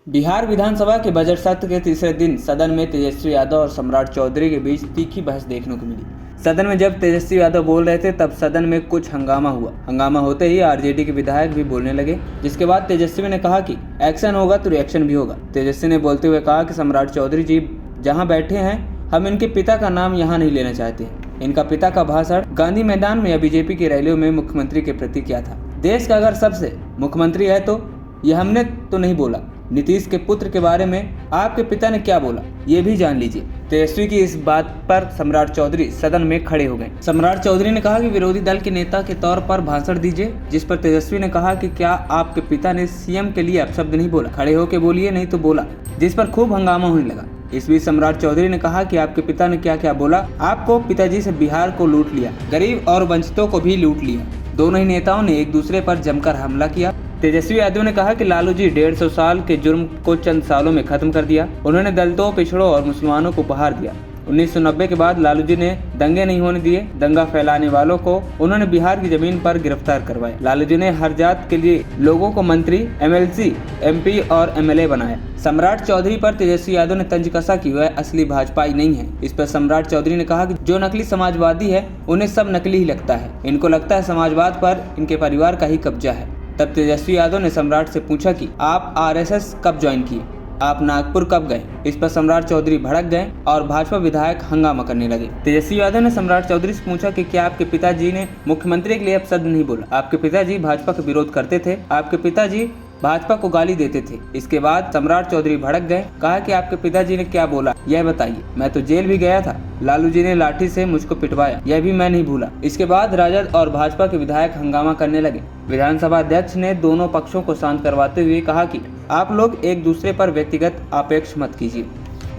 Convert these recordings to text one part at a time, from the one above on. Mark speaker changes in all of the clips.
Speaker 1: बिहार विधानसभा के बजट सत्र के तीसरे दिन सदन में तेजस्वी यादव और सम्राट चौधरी के बीच तीखी बहस देखने को मिली। सदन में जब तेजस्वी यादव बोल रहे थे तब सदन में कुछ हंगामा हुआ। हंगामा होते ही आरजेडी के विधायक भी बोलने लगे, जिसके बाद तेजस्वी ने कहा कि एक्शन होगा तो रिएक्शन भी होगा। तेजस्वी ने बोलते हुए कहा कि सम्राट चौधरी जी जहाँ बैठे हैं, हम इनके पिता का नाम यहाँ नहीं लेना चाहते हैं। इनका पिता का भाषण गांधी मैदान में या बीजेपी की रैलियों में मुख्यमंत्री के प्रति क्या था। देश का अगर सबसे मुख्यमंत्री है तो ये हमने तो नहीं बोला। नीतीश के पुत्र के बारे में आपके पिता ने क्या बोला, ये भी जान लीजिए। तेजस्वी की इस बात पर सम्राट चौधरी सदन में खड़े हो गए। सम्राट चौधरी ने कहा कि विरोधी दल के नेता के तौर पर भाषण दीजिए, जिस पर तेजस्वी ने कहा कि क्या आपके पिता ने सीएम के लिए अपशब्द नहीं बोला, खड़े होकर बोलिए नहीं तो बोला, जिस पर खूब हंगामा होने लगा। इस बीच सम्राट चौधरी ने कहा कि आपके पिता ने क्या क्या बोला। आपको पिताजी से बिहार को लूट लिया, गरीब और वंचितों को भी लूट लिया। दोनों ही नेताओं ने एक दूसरे पर जमकर हमला किया। तेजस्वी यादव ने कहा कि लालू जी 150 साल के जुर्म को चंद सालों में खत्म कर दिया। उन्होंने दलितों, पिछड़ों और मुसलमानों को उपहार दिया। 1990 के बाद लालू जी ने दंगे नहीं होने दिए। दंगा फैलाने वालों को उन्होंने बिहार की जमीन पर गिरफ्तार करवाया। लालू जी ने हर जात के लिए लोगों को मंत्री, एमएलसी, एमपी और एमएलए बनाया। सम्राट चौधरी पर तेजस्वी यादव ने तंज कसा कि वह असली भाजपाई नहीं है। इस पर सम्राट चौधरी ने कहा कि जो नकली समाजवादी है उन्हें सब नकली ही लगता है। इनको लगता है समाजवाद पर इनके परिवार का ही कब्जा है। तब तेजस्वी यादव ने सम्राट से पूछा कि आप आरएसएस कब ज्वाइन किए, आप नागपुर कब गए। इस पर सम्राट चौधरी भड़क गए और भाजपा विधायक हंगामा करने लगे। तेजस्वी यादव ने सम्राट चौधरी से पूछा कि क्या आपके पिताजी ने मुख्यमंत्री के लिए अपशब्द नहीं बोला। आपके पिताजी भाजपा का विरोध करते थे, आपके पिताजी भाजपा को गाली देते थे। इसके बाद सम्राट चौधरी भड़क गए, कहा कि आपके पिताजी ने क्या बोला यह बताइए। मैं तो जेल भी गया था, लालू जी ने लाठी से मुझको पिटवाया, यह भी मैं नहीं भूला। इसके बाद राजद और भाजपा के विधायक हंगामा करने लगे। विधानसभा अध्यक्ष ने दोनों पक्षों को शांत करवाते हुए कहा कि आप लोग एक दूसरे पर व्यक्तिगत आपेक्ष मत कीजिए।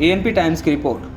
Speaker 1: एएनपी टाइम्स की रिपोर्ट।